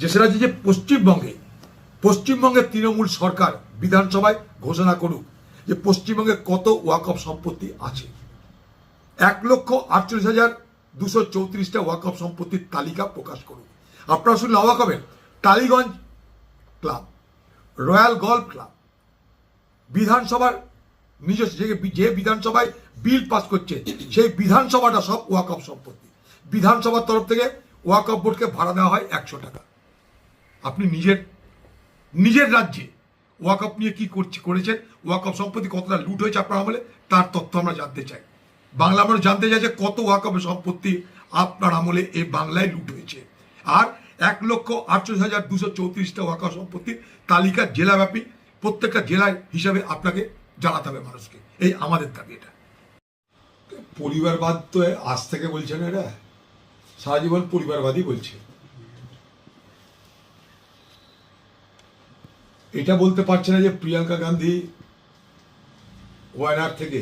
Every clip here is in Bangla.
যে সেটা যে পশ্চিমবঙ্গের তৃণমূল সরকার বিধানসভায় ঘোষণা করুক যে পশ্চিমবঙ্গে কত ওয়াকফ সম্পত্তি আছে। 1,48,234টা ওয়াকফ সম্পত্তির তালিকা প্রকাশ করুক। আপনারা শুনলে অবাক হবেন, Tollygunge club, royal golf club, বিধানসভার নিজস্ব যে বিধানসভায় বিল পাস করছে সেই বিধানসভাটা সব ওয়াকফ সম্পত্তি। বিধানসভার তরফ থেকে ওয়াকফ বোর্ডকে ভাড়া দেওয়া হয় 100 টাকা। আপনি নিজের রাজ্যে ওয়াকফ নিয়ে কি করেছেন, ওয়াকফ সম্পত্তি কতটা লুট হয়েছে আপনার আমলে, তার তথ্য আমরা জানতে চাই। বাংলা মানুষ জানতে চাই যে কত ওয়াকফ সম্পত্তি আপনার আমলে এই বাংলায় লুট হয়েছে। আর 1,48,234টা ওয়াকফ সম্পত্তির তালিকা জেলাব্যাপী প্রত্যেকটা জেলায় হিসাবে আপনাকে জানাতে হবে মানুষকে। এই আমাদের দাবি। এটা পরিবারবাদ তো আজ থেকে বলছে না, এরা সারা জীবন পরিবারবাদই বলছে। এটা বলতে পারছে না যে প্রিয়াঙ্কা গান্ধী ওয়ায়নাড থেকে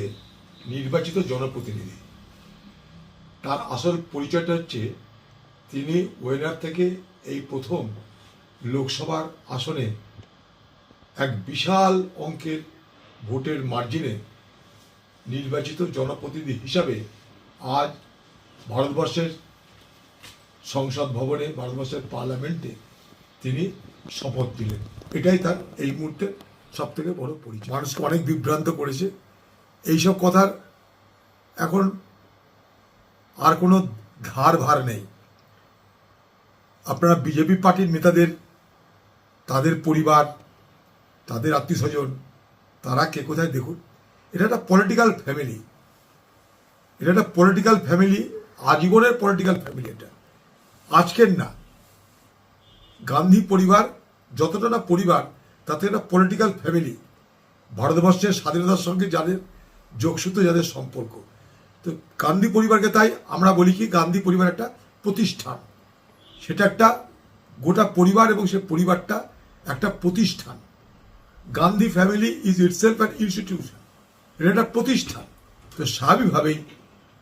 নির্বাচিত জনপ্রতিনিধি। তার আসল পরিচয়টা হচ্ছে তিনি ওয়ায়নাড থেকে এই প্রথম লোকসভার আসনে এক বিশাল অঙ্কের ভোটের মার্জিনে নির্বাচিত জনপ্রতিনিধি হিসাবে আজ ভারতবর্ষের সংসদ ভবনে, ভারতবর্ষের পার্লামেন্টে তিনি শপথ দিলেন। এটাই তার এই মুহূর্তে সব থেকে বড় পরিচয়। মানুষকে অনেক বিভ্রান্ত করেছে। এইসব কথার এখন আর কোনো ধার ভার নেই। আপনারা বিজেপি পার্টির নেতাদের, তাদের পরিবার, তাদের আত্মীয় স্বজন, তারা কে কোথায় দেখুন। এটা একটা পলিটিক্যাল ফ্যামিলি, আজীবনের পলিটিক্যাল ফ্যামিলি। এটা আজকের না। গান্ধী পরিবার যতটা না পরিবার, তাতে একটা পলিটিক্যাল ফ্যামিলি। ভারতবর্ষের স্বাধীনতার সঙ্গে যাদের যোগসূত্র, যাদের সম্পর্ক, তো গান্ধী পরিবারকে তাই আমরা বলি কি গান্ধী পরিবার একটা প্রতিষ্ঠান। সেটা একটা গোটা পরিবার এবং সে পরিবারটা একটা প্রতিষ্ঠান। Gandhi family is itself an institution. এটা একটা প্রতিষ্ঠান। তো স্বাভাবিকভাবেই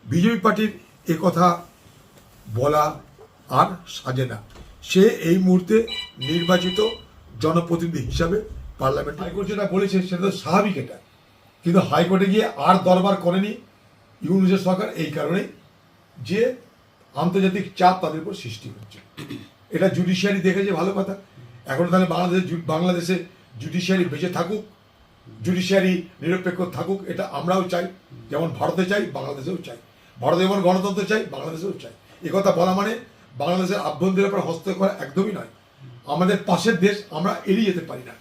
বিজেপি পার্টির এ কথা বলা আর সাজে না। সে এই মুহূর্তে নির্বাচিত জনপ্রতিনিধি হিসাবে পার্লামেন্ট, হাইকোর্ট যেটা বলেছে সেটা তো স্বাভাবিক। এটা কিন্তু হাইকোর্টে গিয়ে আর দরবার করেনি ইউনুসের সরকার, এই কারণে যে আন্তর্জাতিক চাপ তাদের উপর সৃষ্টি হচ্ছে। এটা জুডিশিয়ারি দেখেছে, ভালো কথা। এখন তাহলে বাংলাদেশে জুডিশিয়ারি বেঁচে থাকুক, জুডিশিয়ারি নিরপেক্ষ থাকুক, এটা আমরাও চাই। যেমন ভারতে চাই, বাংলাদেশেও চাই। ভারতে যেমন গণতন্ত্র চাই, বাংলাদেশেও চাই। এ কথা বলা মানে বাংলাদেশের আভ্যন্তরের উপর হস্তক্ষেপ করা একদমই নয়। আমাদের পাশের দেশ, আমরা এড়িয়ে যেতে পারি না।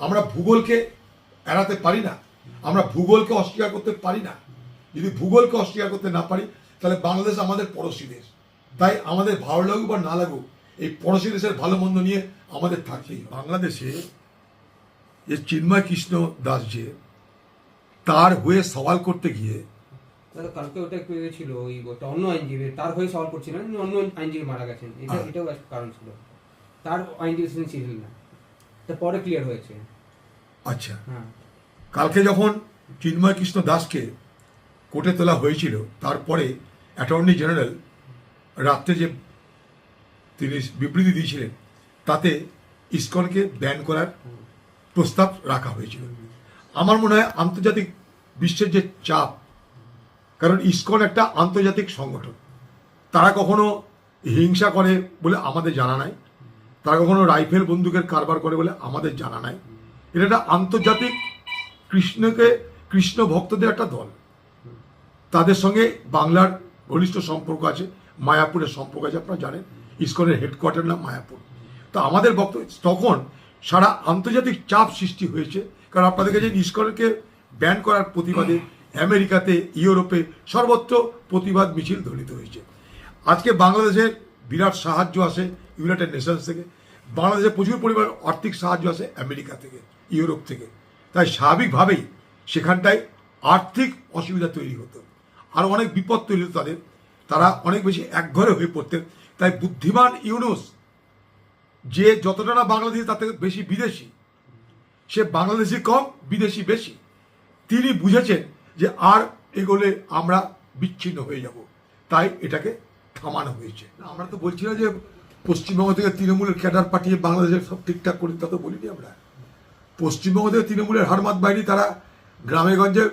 আমরা ভূগোলকে এড়াতে পারি না। আমরা ভূগোলকে অস্বীকার করতে পারি না। যদি ভূগোলকে অস্বীকার করতে না পারি, তাহলে বাংলাদেশ আমাদের পড়োশি দেশ। তাই আমাদের ভালো লাগুক বা না লাগুক, এই পড়োশি দেশের ভালো মন্দ নিয়ে আমাদের থাকতেই। বাংলাদেশে যে চিন্ময় কৃষ্ণ দাস, যে তার হয়ে সওয়াল করতে গিয়ে, কালকে ওটা ছিল ওই অন্য আইনজীবী তার হয়ে সওয়াল করছিলেন, অন্য আইনজীবী মারা গেছেন, এটাও একটা কারণ ছিল। তার আইনজীবী ছিলেন না, এটা পরে ক্লিয়ার হয়েছে। আচ্ছা, কালকে যখন চিন্ময় কৃষ্ণ দাসকে কোর্টে তোলা হয়েছিল, তারপরে অ্যাটর্নি জেনারেল রাত্রে যে তিনি বিবৃতি দিয়েছিলেন, তাতে ইসকনকে ব্যান করার প্রস্তাব রাখা হয়েছিল। আমার মনে হয় আন্তর্জাতিক বিশ্বের যে চাপ, কারণ ইসকন একটা আন্তর্জাতিক সংগঠন, তারা কখনো হিংসা করে বলে আমাদের জানা নাই, তারা কখনো রাইফেল বন্দুকের কারবার করে বলে আমাদের জানা নাই। এটা একটা আন্তর্জাতিক কৃষ্ণ ভক্তদের একটা দল। তাদের সঙ্গে বাংলার ঘনিষ্ঠ সম্পর্ক আছে, মায়াপুরের সম্পর্ক আছে, আপনারা জানেন ইসকনের হেডকোয়ার্টার নাম মায়াপুর। তো আমাদের বক্তব্য তখন সারা আন্তর্জাতিক চাপ সৃষ্টি হয়েছে, কারণ আপনাদের কাছে ইসকনকে ব্যান করার প্রতিবাদে আমেরিকাতে, ইউরোপে সর্বত্র প্রতিবাদ মিছিল ধ্বনিত হয়েছে। আজকে বাংলাদেশের বিরাট সাহায্য আসে ইউনাইটেড নেশনস থেকে, বাংলাদেশে প্রচুর পরিমাণ আর্থিক সাহায্য আসে আমেরিকা থেকে, ইউরোপ থেকে। তাই স্বাভাবিকভাবেই সেখানটায় আর্থিক অসুবিধা তৈরি হতো, আর অনেক বিপদ তৈরি হতো তাদের। তারা অনেক বেশি একঘরে হয়ে পড়তেন। তাই বুদ্ধিমান ইউনুস, যে যতটা না বাংলাদেশি তার থেকে বেশি বিদেশি, সে বাংলাদেশি কম বিদেশি বেশি, তিনি বুঝেছেন যে আর এগোলে আমরা বিচ্ছিন্ন হয়ে যাব, তাই এটাকে থামানো হয়েছে। আমরা তো বলছি না যে পশ্চিমবঙ্গ থেকে তৃণমূলের ক্যাডার পাঠিয়ে বাংলাদেশের সব ঠিকঠাক করে তা তো বলিনি আমরা। পশ্চিমবঙ্গ থেকে তৃণমূলের হারমাত বাহিনী তারা গ্রামে গঞ্জে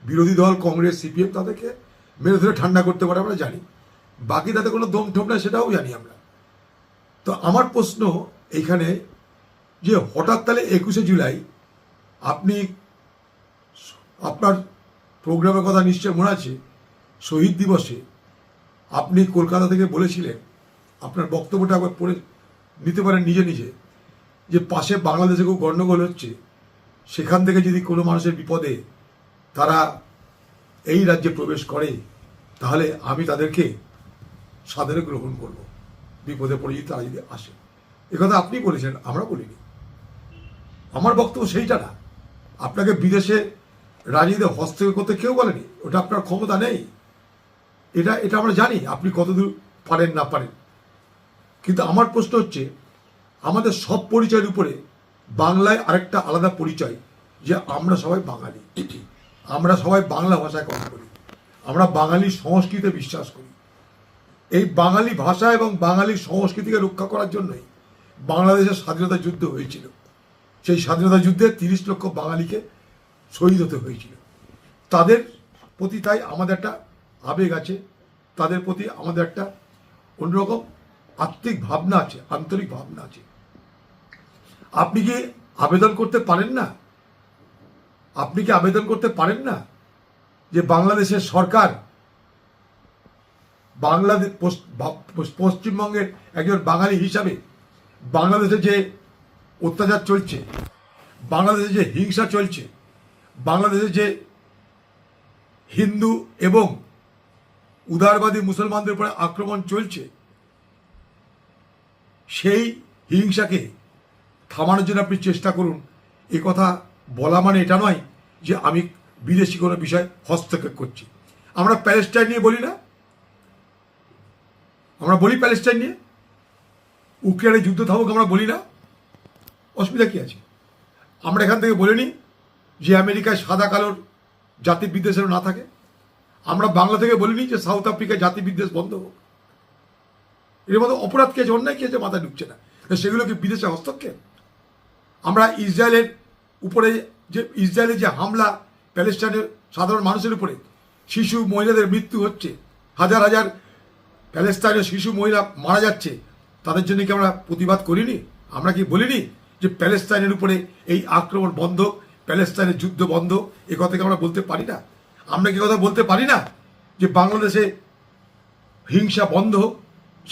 বিরোধী দল কংগ্রেস সিপিএম তাদেরকে মেরে ধরে ঠান্ডা করতে পারে আমরা জানি, বাকি তাতে কোনো দম ঠোপ না সেটাও জানি আমরা। তো আমার প্রশ্ন এইখানে যে হঠাৎ তাহলে 21শে জুলাই আপনি আপনার প্রোগ্রামের কথা নিশ্চয় মনে আছে, শহীদ দিবসে আপনি কলকাতা থেকে বলেছিলেন, আপনার বক্তব্যটা একবার পড়ে নিতে পারেন নিজে নিজে, যে পাশে বাংলাদেশে খুব গণ্ডগোল হচ্ছে, সেখান থেকে যদি কোনো মানুষের বিপদে তারা এই রাজ্যে প্রবেশ করে তাহলে আমি তাদেরকে সাদরে গ্রহণ করব, বিপদে পড়ে যদি তারা যদি আসে। একথা আপনি বলেছেন, আমরা বলিনি। আমার বক্তব্য সেইটা না। আপনাকে বিদেশে রাজনীতিতে হস্তক্ষেপ করতে কেউ বলেনি, ওটা আপনার ক্ষমতা নেই। এটা আমরা জানি আপনি কতদূর পারেন না পারেন। কিন্তু আমার প্রশ্ন হচ্ছে, আমাদের সব পরিচয়ের উপরে বাংলায় আরেকটা আলাদা পরিচয়, যে আমরা সবাই বাঙালি, আমরা সবাই বাংলা ভাষায় কথা বলি, আমরা বাঙালি সংস্কৃতিতে বিশ্বাস করি। এই বাঙালি ভাষা এবং বাঙালি সংস্কৃতিকে রক্ষা করার জন্যই বাংলাদেশের স্বাধীনতা যুদ্ধ হয়েছিল। সেই স্বাধীনতা যুদ্ধে 30 লক্ষ বাঙালিকে শহীদ হতে হয়েছিল। তাদের প্রতি তাই আমাদের একটা আবেগ আছে, তাদের প্রতি আমাদের একটা অন্যরকম আত্মিক ভাবনা আছে, আন্তরিক ভাবনা আছে। আপনি কি আবেদন করতে পারেন না? আপনি কি আবেদন করতে পারেন না যে বাংলাদেশের সরকার বাংলাদেশ পশ্চিমবঙ্গের একজন বাঙালি হিসাবে বাংলাদেশে যে অত্যাচার চলছে, বাংলাদেশে যে হিংসা চলছে, বাংলাদেশে যে হিন্দু এবং উদারবাদী মুসলমানদের উপরে আক্রমণ চলছে, সেই হিংসাকে থামানোর জন্য আপনি চেষ্টা করুন। এ কথা বলা মানে এটা নয় যে আমি বিদেশি কোনো বিষয় হস্তক্ষেপ করছি। আমরা প্যালেস্টাইন নিয়ে বলি না, আমরা বলি প্যালেস্টাইন নিয়ে, ইউক্রেনের যুদ্ধ থাকুক আমরা বলি না, অসুবিধা কি আছে? আমরা এখান থেকে বলিনি যে আমেরিকায় সাদা কালোর জাতি বিদ্বেষ যেন না থাকে। আমরা বাংলা থেকে বলিনি যে সাউথ আফ্রিকায় জাতি বিদ্বেষ বন্ধ হোক। এর মধ্যে অপরাধ কি আছে, অন্যায় কি আছে, মাথায় ঢুকছে না। সেগুলো কি বিদেশে হস্তক্ষেপ? আমরা ইসরায়েলের উপরে যে ইসরায়েলের যে হামলা, প্যালেস্টাইনের সাধারণ মানুষের উপরে, শিশু মহিলাদের মৃত্যু হচ্ছে, হাজার হাজার প্যালেস্টাইনের শিশু মহিলা মারা যাচ্ছে, তাদের জন্য কি আমরা প্রতিবাদ করিনি? আমরা কি বলিনি যে প্যালেস্টাইনের উপরে এই আক্রমণ বন্ধ, প্যালেস্টাইনের যুদ্ধ বন্ধ? এ কথা কি আমরা বলতে পারি না? আমরা কি কথা বলতে পারি না যে বাংলাদেশে হিংসা বন্ধ হোক,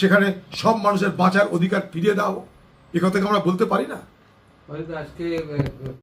সেখানে সব মানুষের বাঁচার অধিকার ফিরিয়ে দাও? এ কথা কি আমরা বলতে পারি না? হয়তো আজকে